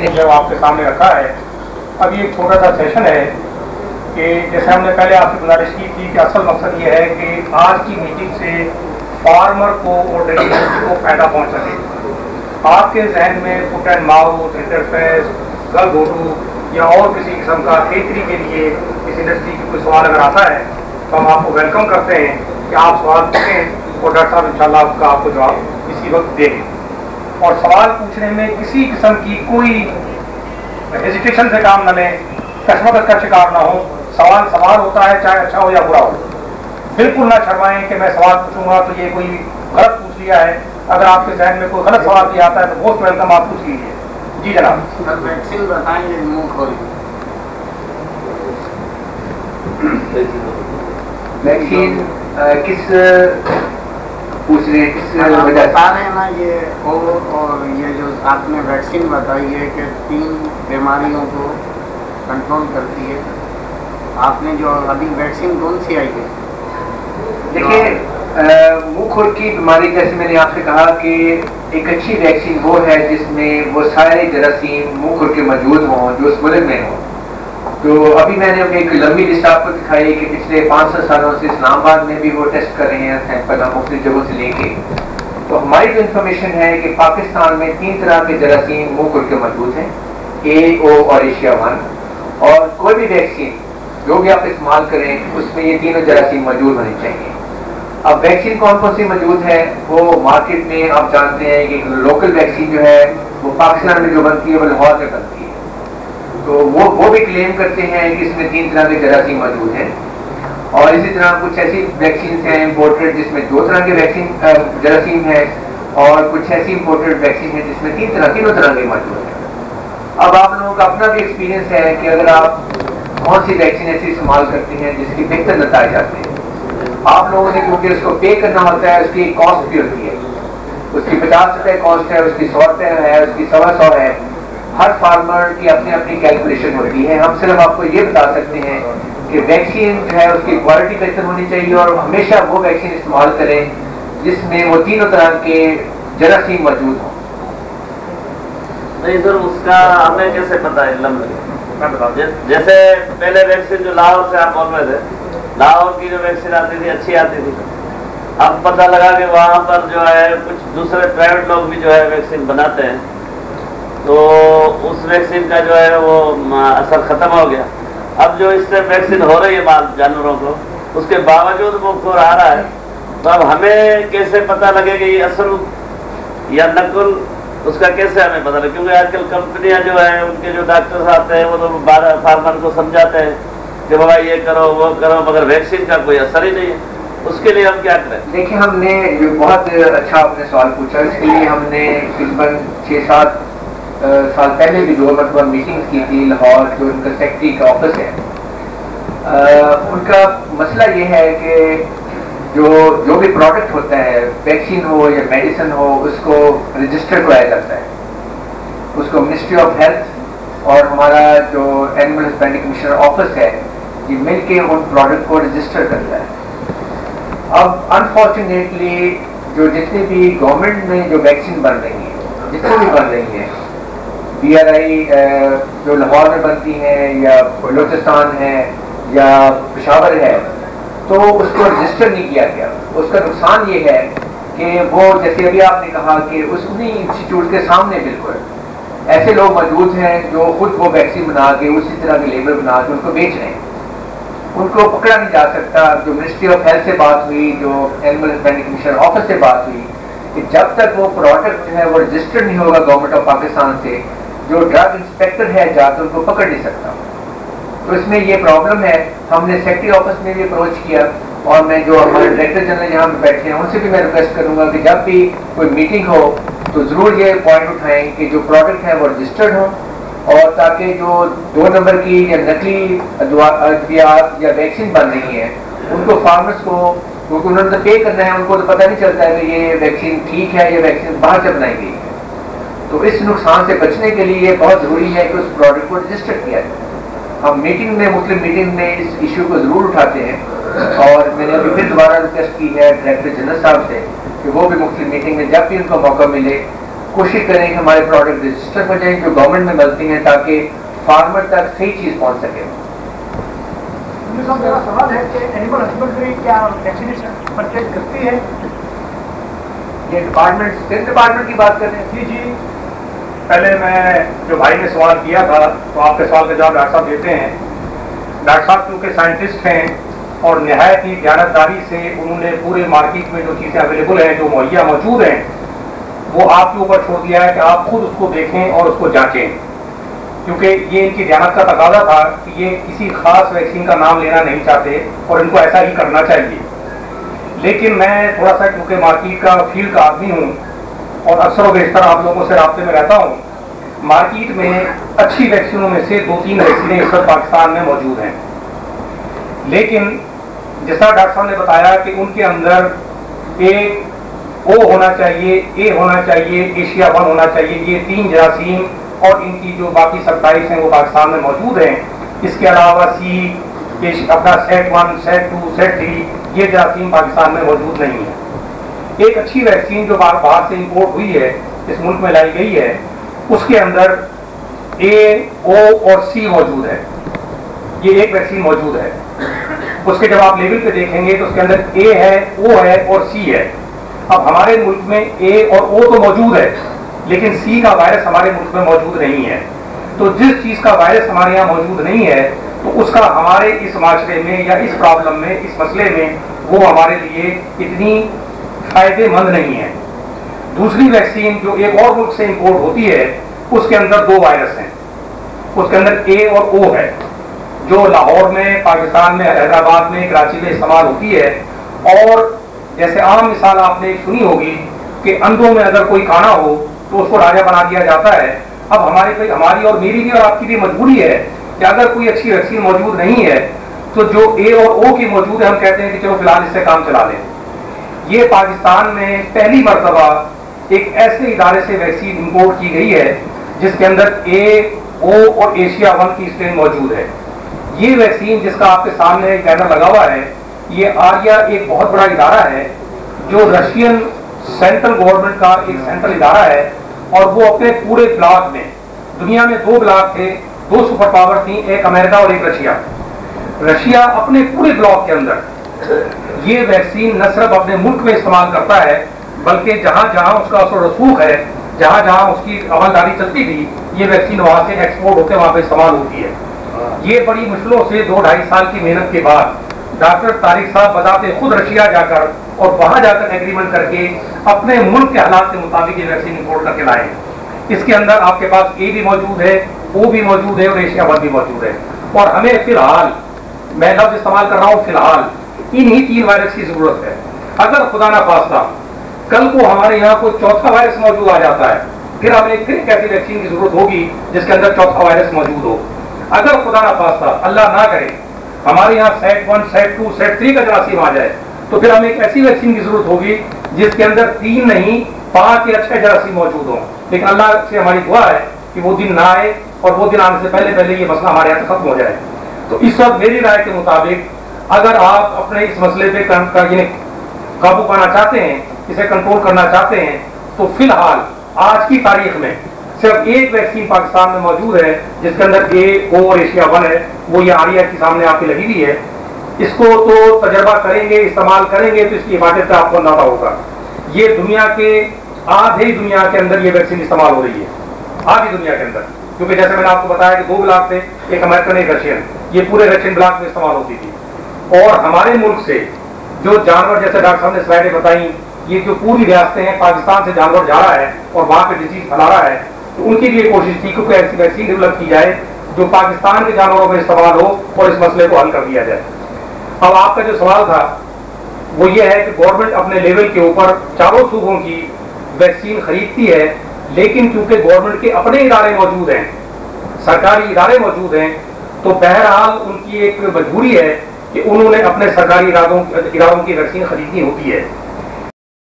जो आपके सामने रखा है। अभी एक छोटा सा सेशन है कि जैसे हमने पहले आपसे गुजारिश की थी कि असल मकसद ये है कि आज की मीटिंग से फार्मर को और डेयरी को फायदा पहुँच सके। आपके जहन में फुट एंड माउथ, इंटरफेस, गल घोटू या और किसी किस्म का खेती के लिए इस इंडस्ट्री की कोई सवाल अगर आता है तो हम आपको वेलकम करते हैं कि आप सवाल पूछें और डॉक्टर साहब इंशाल्लाह आपका आपको जवाब इसी वक्त देंगे। और सवाल पूछने में किसी किस्म की कोई हेजिटेशन से काम न लें, कश्मकश का शिकार ना हो। सवाल होता है चाहे अच्छा हो या बुरा हो, बिल्कुल ना शर्माएं कि मैं सवाल पूछूंगा तो ये कोई गलत पूछ लिया है। अगर आपके जहन में कोई गलत सवाल भी आता है तो मोस्ट वेलकम, आप पूछ लीजिए। जी जनाब। वैक्सीन बताएंगे मुंह खोल। वैक्सीन किस पूछ रहे हैं, किस वजह बता रहे हैं ना ये और ये जो आपने वैक्सीन बताई है कि 3 बीमारियों को कंट्रोल करती है। आपने जो अभी वैक्सीन कौन सी आई है? देखिए, मुंह खुर की बीमारी जैसे मैंने आपसे कहा कि एक अच्छी वैक्सीन वो है जिसमें वो सारे जरासीम मुंह खुर के मौजूद हों जो उस मुल्क में हों। तो अभी मैंने एक लंबी लिस्ट आपको दिखाई कि पिछले 500 सालों से इस्लामाबाद में भी वो टेस्ट कर रहे हैं सैंपल मुख्तलिफ जगहों से लेके। तो हमारी जो इन्फॉर्मेशन है कि पाकिस्तान में 3 तरह के जरासीम मुंह खुर के मौजूद हैं, ए, ओ और एशिया 1। और कोई भी वैक्सीन जो भी आप इस्तेमाल करें उसमें ये तीनों जरासीम मौजूद होने चाहिए। अब वैक्सीन कौन कौन सी मौजूद है वो मार्केट में आप जानते हैं कि लोकल वैक्सीन जो है वो पाकिस्तान में जो बनती है वो लाहौर में बनती है। तो वो भी क्लेम करते हैं कि इसमें 3 तरह के जरासीम मौजूद हैं। और इसी तरह कुछ ऐसी वैक्सीन हैं इम्पोर्टेड जिसमें 2 तरह के वैक्सीन जरासीम है, और कुछ ऐसी इम्पोर्टेड वैक्सीन है जिसमें तीनों तरह के मौजूद हैं। अब आप लोगों का अपना भी एक्सपीरियंस है कि अगर आप कौन सी वैक्सीन ऐसी इस्तेमाल करते हैं जिसकी बेहतर नतीजे आते हैं। आप लोगों ने क्योंकि उसको पे करना होता है, उसकी कॉस्ट भी होती है, उसकी 50 रुपये कॉस्ट है, उसकी 100 रुपये है, उसकी 125 है। हर फार्मर की अपनी अपनी कैलकुलेशन होती है। हम सिर्फ आपको ये बता सकते हैं कि वैक्सीन जो है उसकी क्वालिटी बेहतर होनी चाहिए और हमेशा वो वैक्सीन इस्तेमाल करें जिसमें वो तीनों तरह के जरासीम मौजूद हों। नहीं सर, उसका हमें कैसे पता है? मैं बता जैसे पहले वैक्सीन जो लाहौर से आप बोल रहे थे, लाहौर की जो वैक्सीन आती थी अच्छी आती थी। अब पता लगा कि वहाँ पर जो है कुछ दूसरे प्राइवेट लोग भी जो है वैक्सीन बनाते हैं, तो उस वैक्सीन का जो है वो असर ख़त्म हो गया। अब जो इससे वैक्सीन हो रही है जानवरों को, उसके बावजूद वो खुर आ रहा है। तो अब हमें कैसे पता लगे कि ये असल या नकल, उसका कैसे हमें पता लगे? क्योंकि आजकल कंपनियां जो है उनके जो डॉक्टर्स आते हैं वो तो फार्मर को समझाते हैं कि बाबा ये करो वो करो, मगर वैक्सीन का कोई असर ही नहीं है। उसके लिए हम क्या करें? देखिए, हमने जो बहुत अच्छा आपने सवाल पूछा, इसके लिए हमने तकरीबन 6-7 साल पहले भी 2 मरतबा मीटिंग्स की थी लाहौर, जो उनका सेक्रेटरी का ऑफिस है। उनका मसला ये है कि जो भी प्रोडक्ट होता है, वैक्सीन हो या मेडिसिन हो, उसको रजिस्टर कराया जाता है। उसको मिनिस्ट्री ऑफ हेल्थ और हमारा जो एनिमल हस्बेंड्री कमिश्नर ऑफिस है, ये मिलके उन प्रोडक्ट को रजिस्टर करता है। अब अनफॉर्चुनेटली जो जितनी भी गवर्नमेंट में जो वैक्सीन बन रही है, जितनी भी बन रही है, BRI जो लाहौर में बनती हैं या बलूचिस्तान है या पेशावर है, तो उसको रजिस्टर नहीं किया गया। उसका नुकसान ये है कि वो जैसे अभी आपने कहा कि उन्हीं इंस्टीट्यूट के सामने बिल्कुल ऐसे लोग मौजूद हैं जो खुद वो वैक्सीन बना के उसी तरह के लेबल बना के उनको बेच रहे हैं। उनको पकड़ा नहीं जा सकता। जो मिनिस्ट्री ऑफ हेल्थ से बात हुई, जो एनिमल हस्बेंड्री कमिश्नर ऑफिस से बात हुई, कि जब तक वो प्रोडक्ट जो है वो रजिस्टर्ड नहीं होगा गवर्नमेंट ऑफ पाकिस्तान से, जो ड्रग इंस्पेक्टर है जाकर उनको पकड़ नहीं सकता। तो इसमें ये प्रॉब्लम है। हमने सेक्रेटरी ऑफिस में भी अप्रोच किया, और मैं जो हमारे डायरेक्टर जनरल यहाँ पे बैठे हैं उनसे भी मैं रिक्वेस्ट करूँगा कि जब भी कोई मीटिंग हो तो ज़रूर ये पॉइंट उठाएं कि जो प्रोडक्ट है वो रजिस्टर्ड हो, और ताकि जो 2 नंबर की या नकली अद्वियात या वैक्सीन बन रही है उनको फार्मर्स को, क्योंकि उन्होंने तो पे करना है, उनको तो पता नहीं चलता है कि ये वैक्सीन ठीक है, ये वैक्सीन बाहर से बनाई गई है। तो इस नुकसान से बचने के लिए ये बहुत ज़रूरी है कि उस प्रोडक्ट को रजिस्टर किया जाए। हम मीटिंग में, मुख्तलिफ मीटिंग में इस इशू को ज़रूर उठाते हैं, और मैंने अभी फिर दोबारा रिक्वेस्ट की है डायरेक्टर जनरल साहब से कि वो भी मुख्तलिफ मीटिंग में जब भी उनको मौका मिले कोशिश करें कि हमारे प्रोडक्ट रजिस्टर हो जाए जो गवर्नमेंट में मिलती हैं, ताकि फार्मर तक सही चीज़ पहुंच सके। मेरा सवाल है कि एनिमल हस्बेंड्री क्या वैक्सीनेशन परचेज करती है? ये डिपार्टमेंट की बात कर रहे हैं। जी जी, पहले मैं जो भाई ने सवाल किया था तो आपके सवाल का जवाब डॉक्टर साहब देते हैं। डॉक्टर साहब क्योंकि साइंटिस्ट हैं और नहायत ही ध्यानदारी से उन्होंने पूरे मार्केट में जो चीज़ें अवेलेबल हैं, जो मुहैया मौजूद हैं, वो आपके ऊपर छोड़ दिया है कि आप खुद उसको देखें और उसको जांचें, क्योंकि ये इनकी ध्यान का तकाजा था कि ये किसी खास वैक्सीन का नाम लेना नहीं चाहते और इनको ऐसा ही करना चाहिए। लेकिन मैं थोड़ा सा क्योंकि मार्केट का फील्ड का आदमी हूँ और अक्सर बेशतर आप लोगों से राब्ते में रहता हूँ, मार्केट में अच्छी वैक्सीनों में से 2-3 वैक्सीनें इस वक्त पाकिस्तान में मौजूद हैं। लेकिन जैसा डॉक्टर साहब ने बताया कि उनके अंदर एक ओ होना चाहिए, ए होना चाहिए, एशिया 1 होना चाहिए, ये 3 जरासीम और इनकी जो बाकी 27 हैं वो पाकिस्तान में मौजूद हैं। इसके अलावा सी, अपना सेट 1, सेट 2, सेट 3 ये जरासीम पाकिस्तान में मौजूद नहीं है। एक अच्छी वैक्सीन जो बाहर से इंपोर्ट हुई है, इस मुल्क में लाई गई है, उसके अंदर ए, ओ और सी मौजूद है। ये एक वैक्सीन मौजूद है। उसके जब आप लेवल पे देखेंगे तो उसके अंदर ए है, ओ है और सी है। अब हमारे मुल्क में ए और ओ तो मौजूद है, लेकिन सी का वायरस हमारे मुल्क में मौजूद नहीं है। तो जिस चीज का वायरस हमारे यहाँ मौजूद नहीं है तो उसका हमारे इस माशरे में या इस प्रॉब्लम में, इस मसले में वो हमारे लिए इतनी फायदेमंद नहीं है। दूसरी वैक्सीन जो एक और मुल्क से इंपोर्ट होती है, उसके अंदर 2 वायरस हैं। उसके अंदर ए और ओ है, जो लाहौर में, पाकिस्तान में, हैदराबाद में, कराची में इस्तेमाल होती है। और जैसे आम मिसाल आपने सुनी होगी कि अंधों में अगर कोई खाना हो तो उसको राजा बना दिया जाता है। अब हमारी और मेरी भी और आपकी भी मजबूरी है कि अगर कोई अच्छी वैक्सीन मौजूद नहीं है तो जो ए और ओ की मौजूद है, हम कहते हैं कि चलो फिलहाल इससे काम चला लें। ये पाकिस्तान में पहली मरतबा एक ऐसे इदारे से वैक्सीन इंपोर्ट की गई है जिसके अंदर ए, ओ और एशिया 1 की स्ट्रेन मौजूद है। ये वैक्सीन जिसका आपके सामने एक बैनर लगा हुआ है, ये आर्या एक बहुत बड़ा इदारा है जो रशियन सेंट्रल गवर्नमेंट का एक सेंट्रल इदारा है। और वो अपने पूरे ब्लॉक में, दुनिया में 2 ब्लॉक थे, 2 सुपर पावर थी, एक अमेरिका और एक रशिया। रशिया अपने पूरे ब्लॉक के अंदर ये वैक्सीन न सिर्फ अपने मुल्क में इस्तेमाल करता है, बल्कि जहां जहां उसका असर रसूख है, जहां जहां उसकी अमलदारी चलती थी, ये वैक्सीन वहां से एक्सपोर्ट होकर वहां पे इस्तेमाल होती है। ये बड़ी मुश्किलों से 2-2.5 साल की मेहनत के बाद डॉक्टर तारिक साहब बताते खुद रशिया जाकर और वहां जाकर एग्रीमेंट करके अपने मुल्क के हालात के मुताबिक ये वैक्सीन इंपोर्ट करके लाए। इसके अंदर आपके पास ए भी मौजूद है, ओ भी मौजूद है और एशिया 1 भी मौजूद है। और हमें फिलहाल, मैं लफ्ज इस्तेमाल कर रहा हूँ फिलहाल, इन्हीं 3 वायरस की जरूरत है। अगर खुदा ना खास्ता कल को हमारे यहाँ कोई चौथा वायरस मौजूद आ जाता है, फिर हमें फिर एक ऐसी वैक्सीन की जरूरत होगी जिसके अंदर चौथा वायरस मौजूद हो। अगर खुदा ना खास्ता, अल्लाह ना करे, हमारे यहाँ सेट 1, सेट 2, सेट 3 का जरासीम आ जाए, तो फिर हमें एक ऐसी वैक्सीन की जरूरत होगी जिसके अंदर 3 नहीं 5 या 6 जरासीम मौजूद हों। लेकिन अल्लाह से हमारी दुआ है कि वो दिन ना आए और वो दिन आने से पहले पहले ये मसला हमारे यहाँ खत्म हो जाए। तो इस वक्त मेरी राय के मुताबिक अगर आप अपने इस मसले पे काबू पाना चाहते हैं, इसे कंट्रोल करना चाहते हैं, तो फिलहाल आज की तारीख में सिर्फ एक वैक्सीन पाकिस्तान में मौजूद है जिसके अंदर ए, ओ और एशिया 1 है। वो ये आर्या के सामने आपकी लगी हुई है। इसको तो तजर्बा करेंगे, इस्तेमाल करेंगे तो इसकी हिफाजत का आपको अंदाजा होगा। ये दुनिया के आधे दुनिया के अंदर ये वैक्सीन इस्तेमाल हो रही है, आधी दुनिया के अंदर। क्योंकि जैसे मैंने आपको बताया कि 2 ब्लॉक थे, एक अमेरिकन एक रशियन, ये पूरे रशियन ब्लॉक में इस्तेमाल होती थी। और हमारे मुल्क से जो जानवर, जैसे डॉक्टर साहब ने स्लाइडें बताई, ये जो पूरी रियासतें हैं, पाकिस्तान से जानवर जा रहा है और वहां पे डिजीज फैला रहा है, तो उनकी भी कोशिश थी कि ऐसी वैक्सीन डेवलप की जाए जो पाकिस्तान के जानवरों में इस्तेमाल हो और इस मसले को हल कर दिया जाए। अब आपका जो सवाल था वो ये है कि गवर्नमेंट अपने लेवल के ऊपर चारों सूबों की वैक्सीन खरीदती है, लेकिन क्योंकि गवर्नमेंट के अपने इदारे मौजूद हैं, सरकारी इदारे मौजूद हैं, तो बहरहाल उनकी एक मजबूरी है कि उन्होंने अपने सरकारी इदारों की वैक्सीन खरीदनी होती है।